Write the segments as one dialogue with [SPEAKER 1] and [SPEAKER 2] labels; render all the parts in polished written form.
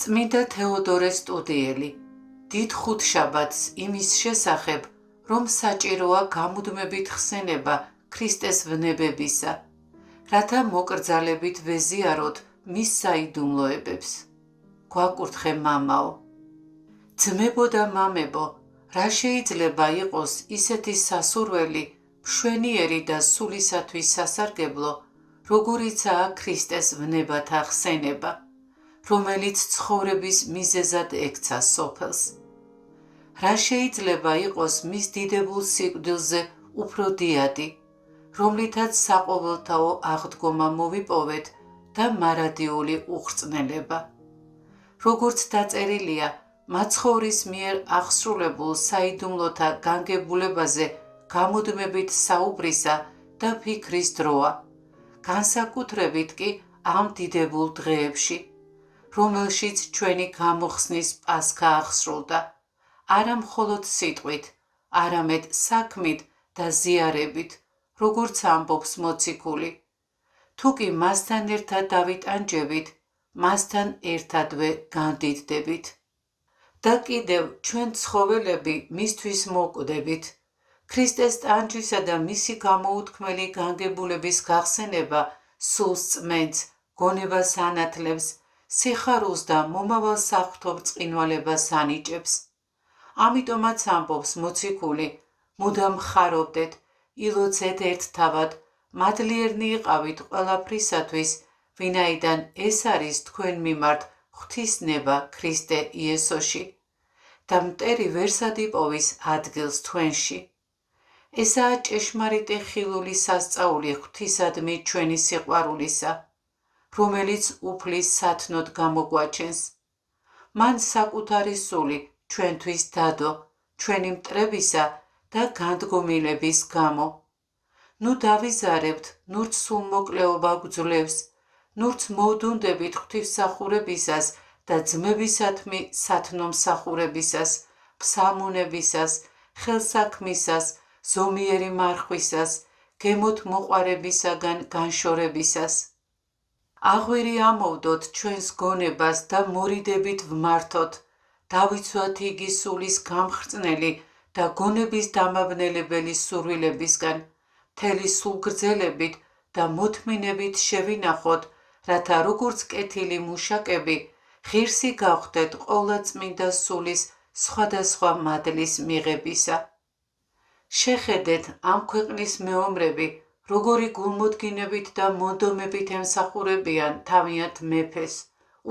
[SPEAKER 1] წმინდა თეოდორე სტუდიელი დიდ ხუთშაბათს იმის შესახებ, რომ საჭიროა გამუდმებით ხსენება ქრისტეს ვნებებისა, რათა მოკრძალებით ვეზიაროთ მის საიდუმლოებებს. გვაკურთხე მამაო. ძმებო და მამებო, რა შეიძლება იყოს ისეთი სასურველი, მშვენიერი და სულისათვის სასარგებლო, როგორიცაა ქრისტეს ვნებათა ხსენება, რომელიც ცხოვრების მიზეზად ექცა სოფელს. რა შეიძლება იყოს მის დიდებულ სიკვდილზე უფრო დიადი, რომლითაც საყოველთაო აღდგომა მოვიპოვეთ და მარადიული უხრწნელება. როგორც დაწერილია მაცხოვრის მიერ აღსრულებულ საიდუმლოთა განგებულებაზე გამუდმებით საუბრისა და ფიქრის დროა, განსაკუთრებით კი ამ დიდებულ დღეებში, რომელშიც ჩვენი გამოხსნის პასქა აღსრულდა, არა მხოლოდ სიტყვით, არამედ საქმით და ზიარებით, როგორც ამბობს მოციქული. თუ კი მასთან ერთად დავიტანჯებით, მასთან ერთადვე განდიდდებით. და კიდევ ჩვენ ცხოველები მისთვის მოკვდებით. ქრისტეს ტანჯვისა და მისი გამოუთქმელი განგებულების გახსენება სულს წმენს, გონებას ანათლებს, სიხარულს და მომავალ საღვთო ბრწყინვალებას ანიჭებს. ამიტომაც ამბობს მოციქული, მუდამ ხარობდეთ, ილოცეთ ერთთავად, მადლიერნი იყავით ყველაფრისათვის, ვინაიდან ეს არის თქვენ მიმართ ღვთისნება ქრისტე იესოში და მტერი ვერსად იპოვის ადგილს თქვენში. ესაა ჭეშმარიტი ხილული სასწაული ღვთისადმი ჩვენი სიყვარულისა, რომელიც უფლის სათნოდ გამოგვაჩენს. მან საკუთარი სული ჩვენთვის დადო, ჩვენი მტრებისა და განდგომილების გამო. ნუ დავიზარებთ, ნურც სულმოკლეობა გვძლევს, ნურც მოვდუნდებით ღვთისმსახურებისას და ძმებისათმი სათნომსახურებისას, ფსალმუნებისას, ხელსაქმისას, ზომიერი მარხვისას, გემოთ მოყვარებისაგან განშორებისას. აღვირი ამოვდოთ ჩვენს გონებას და მორიდებით ვმართოთ, დავიცვათ იგი სულის გამხრწნელი და გონების დამაბნელებელი სურვილებისგან, მთელი სულგრძელებით და მოთმინებით შევინახოთ, რათა როგორც კეთილი მუშაკები, ღირსი გავხდეთ ყოვლა წმინდა სულის სხვადასხვა მადლის მიღებისა. შეხედეთ ამ ქვეყნის მეომრები, როგორი გულმოდგინებით და მონდომებით ემსახურებიან თავიანთ მეფეს,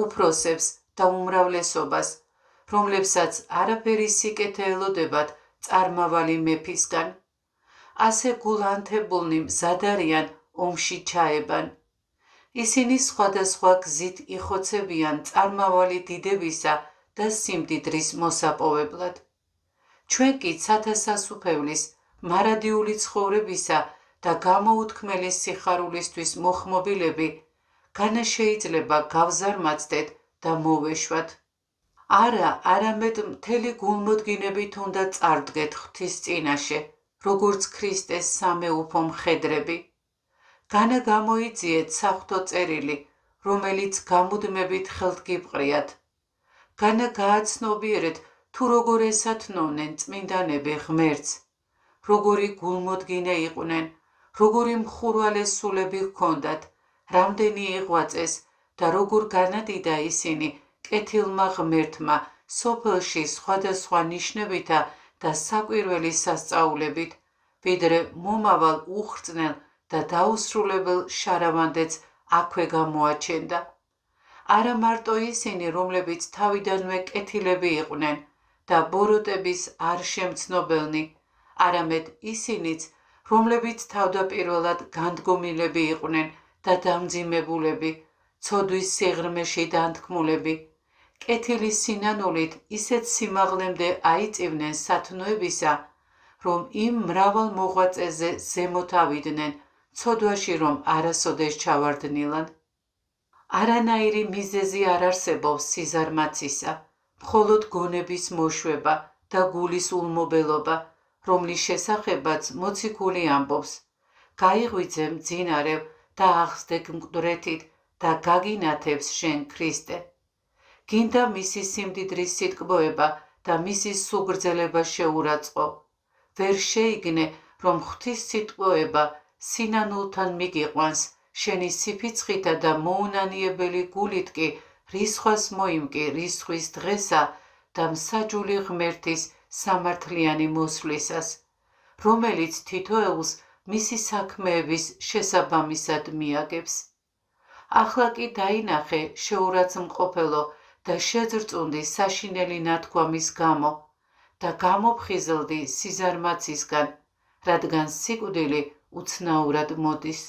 [SPEAKER 1] უფროსებს და უმრავლესობას, რომლებსაც არაფერი სიკეთე ელოდებათ წარმავალი მეფისგან. ასე გულანთებულნი მზად არიან ომში ჩაებან. ისინი სხვადასხვა გზით იხოცებიან წარმავალი დიდებისა და სიმდიდრის მოსაპოვებლად. ჩვენ კი ცათასასუფევლის, მარადიული ცხოვრებისა და გამოუთქმელი სიხარულისთვის მოხმობილები, განა შეიძლება გავზარმაცდეთ და მოვეშვათ. არა, არამედ მთელი გულმოდგინებით უნდა წარდგეთ ღვთის წინაშე, როგორც ქრისტეს სამეუფო მხედრები. განა გამოიძიეთ საღვთო წერილი, რომელიც გამუდმებით ხელთ გიპყრიათ. განა გააცნობიერეთ, თუ როგორ ესათნოვნენ წმინდანები ღმერთს, როგორი გულმოდგინე იყვნენ, როგორი მხურვალე სულები ჰქონდათ, რამდენი იღვაწეს და როგორ განადიდა ისინი კეთილმა ღმერთმა სოფელში სხვადასხვა ნიშნებითა და საკვირველი სასწაულებით, ვიდრე მომავალ უხრწნელ და დაუსრულებელ შარავანდეც აქვე გამოაჩენდა. არა მარტო ისინი, რომლებიც თავიდანვე კეთილები იყვნენ და ბოროტების არ შემცნობელნი, არამედ ისინიც, რომლებიც თავდაპირველად განდგომილები იყვნენ და დამძიმებულები, ცოდვის სიღრმეში დანთქმულები, კეთილი სინანულით ისეთ სიმაღლემდე აიწივნენ სათნოებისა, რომ იმ მრავალ მოღვაწეზე ზემოთ ავიდნენ, ცოდვაში რომ არასოდეს ჩავარდნილან. არანაირი მიზეზი არ არსებობს სიზარმაცისა, მხოლოდ გონების მოშვება და გულის ულმობელობა, რომლის შესახებაც მოციქული ამბობს. გაიღვიძე მძინარევ და აღსდე მკვდრეთით და გაგინათებს შენ ქრისტე. გინდა მისი სიმდიდრის სიტკბოება და მისი სუგრძელება შეურაცხყო. ვერ შეიგნე, რომ ღვთის სიტყვოება სინანულთან მიგიყვანს, შენი სიფიცხითა და მოუნანიებელი გულით კი რისხვას მოიმკი რისხვის დღესა და მსაჯული ღმერთის სამართლიანი მოსვლისას, რომელიც თითოეულს მისი საქმეების შესაბამისად მიაგებს. ახლა კი დაინახე შეურაცხმყოფელო და შეძრწუნდი საშინელი ნათქვამის გამო და გამოფხიზლდი სიზარმაცისგან, რადგან სიკვდილი უცნაურად მოდის.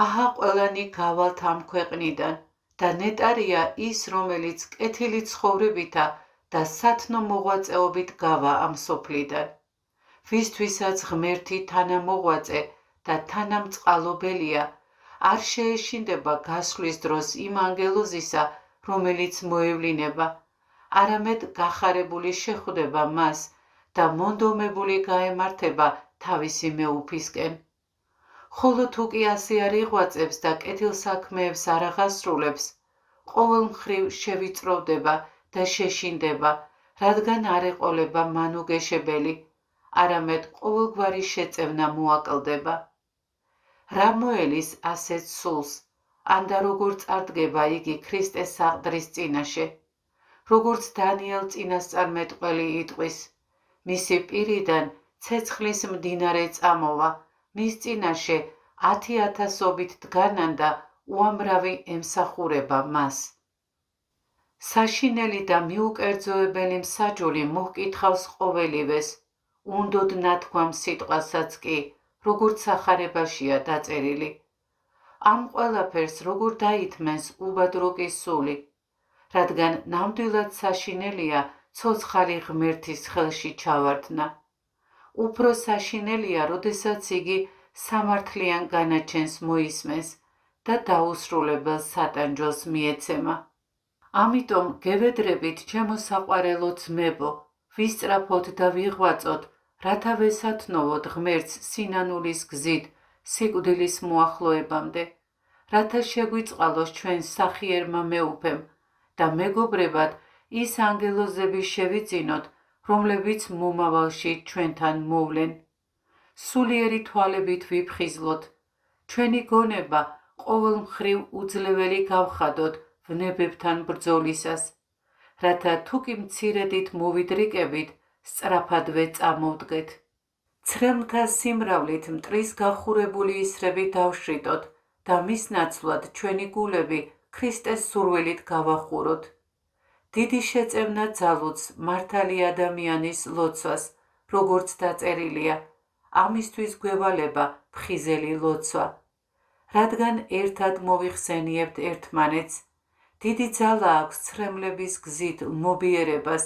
[SPEAKER 1] აჰა ყველანი გავალთ ამ ქვეყნიდან და ნეტარია ის, რომელიც კეთილი ცხოვრებითა და სათნო მოღვაწეობით გავა ამ სოფლიდან, ვისთვისაც ღმერთი თანამოღვაწე და თანამწყალობელია, არ შეეშინდება გასვლის დროს იმ ანგელოზისა, რომელიც მოევლინება, არამედ გახარებული შეხვდება მას და მონდომებული გაემართება თავისი მეუფისკენ. ხოლო თუ კი ასე არ იღვაწებს და კეთილ საქმეებს არ აღასრულებს, ყოველ მხრივ შევიწროვდება და შეშინდება, რადგან არ ეყოლება მანუგეშებელი, არამედ ყოველგვარი შეწევნა მოაკლდება. რა მოელის ასეთ სულს, ანდა როგორ წარდგება იგი ქრისტეს საყდრის წინაშე, როგორც დანიელ წინასწარმეტყველი იტყვის, მისი პირიდან ცეცხლის მდინარე წამოვა, მის წინაშე 10,000-ობით დგანან და უამრავი ემსახურება მას. საშინელი და მიუკერძოებელი მსაჯული მოჰკითხავს ყოველივეს, უნდოდ ნათქვამ სიტყვასაც კი, როგორც სახარებაშია დაწერილი. ამ ყველაფერს როგორ დაითმენს უბადროკის სული, რადგან ნამდვილად საშინელია ცოცხალი ღმერთის ხელში ჩავარდნა. უფრო საშინელია, როდესაც იგი სამართლიან განაჩენს მოისმენს და დაუსრულებელ სატანჯოს მიეცემა. ამიტომ გევედრებით, ჩემო საყვარელო ძმებო, ვისწრაფოთ და ვიღვაწოთ, რათა ვესათნოვოთ ღმერთს სინანულის გზით სიკვდილის მოახლოებამდე, რათა შეგვიწყალოს ჩვენ სახიერმა მეუფემ და მეგობრებად ის ანგელოზები შევიძინოთ, რომლებიც მომავალში ჩვენთან მოვლენ. სულიერი თვალებით ვიფხიზლოთ, ჩვენი გონება ყოველ მხრივ უძლეველი გავხადოთ ვნებებთან ბრძოლისას, რათა თუ კი მცირედით მოვიდრიკებით, სწრაფადვე წამოვდგეთ. ცრემლთა სიმრავლით მტრის გახურებული ისრები დავშრიტოთ და მის ნაცვლად ჩვენი გულები ქრისტეს სურვილით გავახუროთ. დიდი შეწევნა ძალუძს მართალი ადამიანის ლოცვას, როგორც დაწერილია, ამისთვის გვევალება ფხიზელი ლოცვა. რადგან ერთად მოვიხსენიებთ ერთმანეთს, დიდი ძალა აქვს ცრემლების გზით მობიერებას,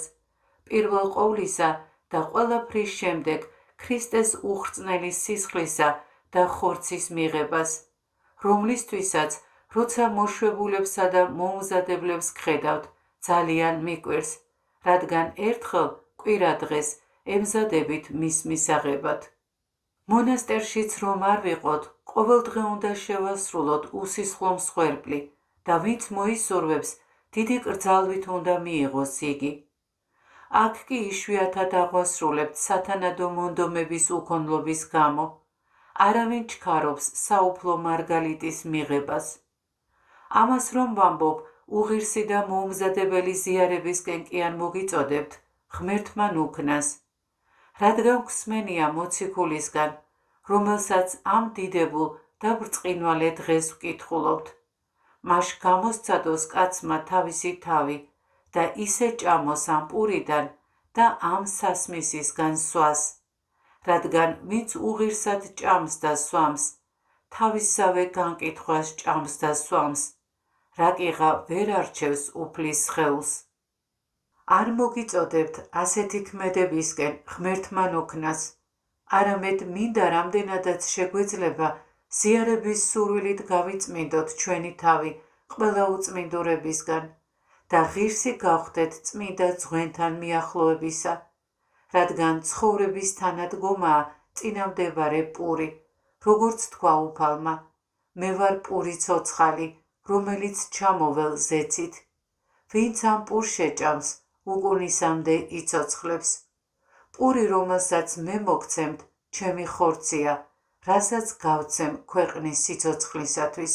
[SPEAKER 1] პირველ ყოვლისა და ყველაფრის შემდეგ ქრისტეს უხრწნელი სისხლისა და ხორცის მიღებას, რომლისთვისაც, როცა მოშვებულებსა და მოუმზადებლებს გხედავთ, ძალიან მიკვირს, რადგან ერთხელ კვირადღეს ემზადებით მის მისაღებად. მონასტერშიც რომ არ ვიყოთ, ყოველდღე უნდა შევასრულოთ უსისხლო მსხვერპლი და ვინც მოისურვებს, დიდი კრძალვით უნდა მიიღოს იგი. აქ კი იშვიათად აღვასრულებთ სათანადო მონდომების უქონლობის გამო, არავინ ჩქარობს საუფლო მარგალიტის მიღებას. ამას რომ ვამბობ, უღირსი და მოუმზადებელი ზიარებისკენ კი არ მოგიწოდებთ, ღმერთმა ნუქნას, რადგან გვსმენია მოციქულისგან, რომელსაც ამ დიდებულ და ბრწყინვალე დღეს ვკითხულობთ. მას გამოსცადოს კაცმა თავისი თავი და ისე ჭამოს ამ პურიდან და ამ სასმისისგან სვას, რადგან ვინც უღირსად ჭამს და სვამს, თავისსავე განკითხვას ჭამს და სვამს, რაკიღა ვერ არჩევს უფლის სხეულს. არ მოგიწოდებთ ასეთი ქმედებისკენ ღმერთმა ნუქნას, არამედ მინდა რამდენადაც შეგვეძლება ზიარების სურვილით გავიწმინდოთ ჩვენი თავი ყველა უწმინდურებისგან და ღირსი გავხდეთ წმინდა ძღვენთან მიახლოებისა, რადგან ცხოვრების თანადგომაა წინამდებარე პური, როგორც თქვა უფალმა, მე ვარ პური ცოცხალი, რომელიც ჩამოվել ზეცით. ვინც ამ პურს შეჭამს, უკუნისამდე იცოცხლებს. პური, რომელსაც მე მოგცემთ, ჩემი ხორცია, რასაც გავცემ ქვეყნის სიცოცხლისათვის.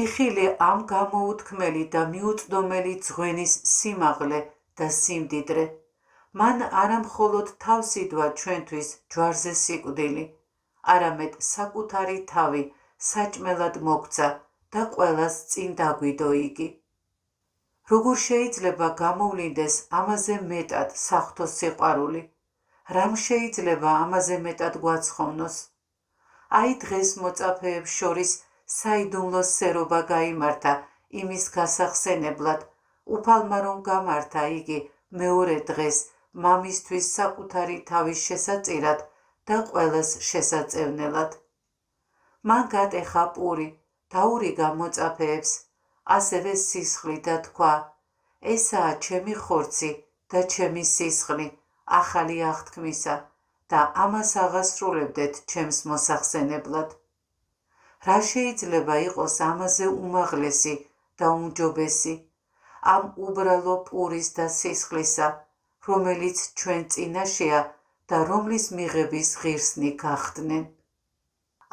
[SPEAKER 1] იხილე ამ გამოუთქმელი და მიუწვდომელი ძღვენის სიმაღლე და სიმდიდრე. მან არა მხოლოდ თავს იდვა ჩვენთვის ჯვარზე სიკვდილი, არამედ საკუთარი თავი საჭმელად მოგცა და ყველას წინ დაგვიდო იგი. როგორ შეიძლება გამოვლინდეს ამაზე მეტად საღვთო სიყვარული? რამ შეიძლება ამაზე მეტად გვაცხოვნოს? აი დღეს მოწაფეებს შორის საიდუმლო სერობა გაიმართა იმის გასახსენებლად, უფალმა რომ გამართა იგი მეორე დღეს მამისთვის საკუთარი თავის შესაწირად და ყველას შესაწევნელად. მან გატეხა პური, დაურიგა მოწაფეებს, ასევე სისხლი და თქვა: ესაა ჩემი ხორცი და ჩემი სისხლი ახალი აღთქმისა და ამას აღასრულებდეთ ჩემს მოსახსენებლად. რა შეიძლება იყოს ამაზე უმაღლესი და უმჯობესი ამ უბრალო პურის და სისხლისა, რომელიც ჩვენ წინაშეა და რომლის მიღების ღირსნი გახდნენ?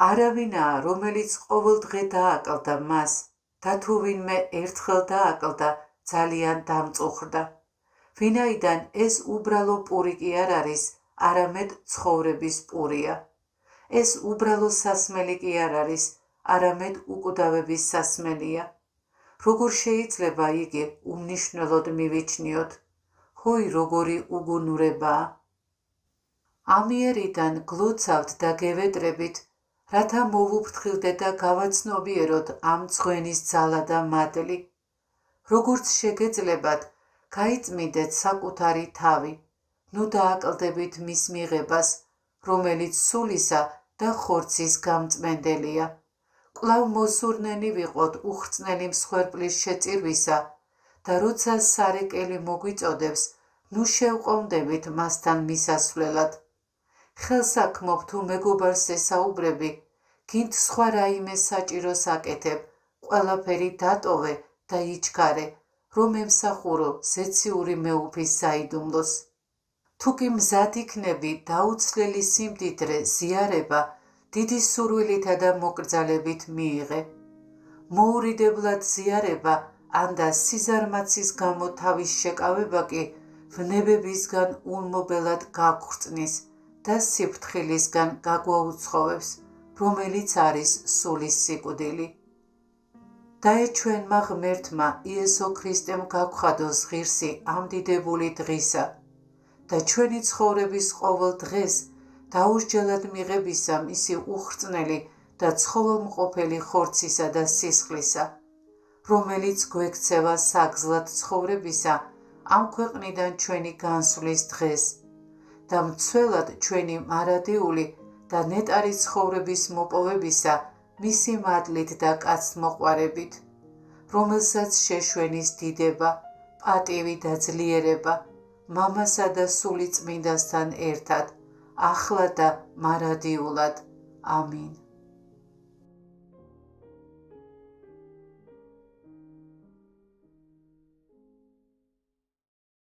[SPEAKER 1] არავინაა, რომელიც ყოველდღე დააკლდა მას და თუ ვინმე ერთხელ დააკლდა, ძალიან დამწუხრდა. ვინაიდან ეს უბრალო პური კი არ არის, არამედ ცხოვრების პურია. ეს უბრალო სასმელი კი არ არის, არამედ უკვდავების სასმელია. როგორ შეიძლება იგი უმნიშვნელოდ მივიჩნიოთ? ჰოი, როგორი უგუნურებაა! ამიერიდან გლოცავთ და გევედრებით, რათა მოვუფრთხილდეთ და გავაცნობიეროთ ამ ძღვენის ძალა და მადლი. როგორც შეგეძლებათ, გაიწმინდეთ საკუთარი თავი, ნუ დააკლდებით მის მიღებას, რომელიც სულისა და ხორცის გამწმენდელია. კვლავ მოსურნენი ვიყოთ უხრწნელი მსხვერპლის შეწირვისა და როცა სარეკელი მოგვიწოდებს, ნუ შევყომდებით მასთან მისასვლელად. ხელსაქმობ თუ მეგობარს ესაუბრები, გინდ სხვა რაიმე საჭიროს აკეთებ, ყველაფერი დატოვე და იჩქარე, რომ ემსახურო ზეციური მეუფის საიდუმლოს. თუ კი მზად იქნები დაუცლელი სიმდიდრე, ზიარება, დიდი სურვილითა და მოკრძალებით მიიღე. მოურიდებლად ზიარება ან და სიზარმაცის გამო თავის შეკავება კი ვნებებისგან ულმობელად გაგვრწნის და სიფრთხილისგან გაგვაუცხოვებს, რომელიც არის სულის სიკვდილი. დაეჩვენმა ღმერთმა იესო ქრისტემ გაგხადოს ღირსი ამ დიდებული დღისა და ჩვენი ცხოვრების ყოველ დღეს დაუსჯელად მიღებისა მისი უხრწნელი და ცხოველმყოფელი ხორცისა და სისხლისა, რომელიც გვექცევა საგზლად ცხოვრებისა ამ ქვეყნიდან ჩვენი განსვლის დღეს და მცველად ჩვენი მარადიული და ნეტარი ცხოვრების მოპოვებისა მისი მადლით და კაცთმოყვარებით, რომელსაც შეშვენის დიდება, პატივი და ძლიერება მამასა და სული წმინდასთან ერთად, ახლა და მარადიულად. ამინ.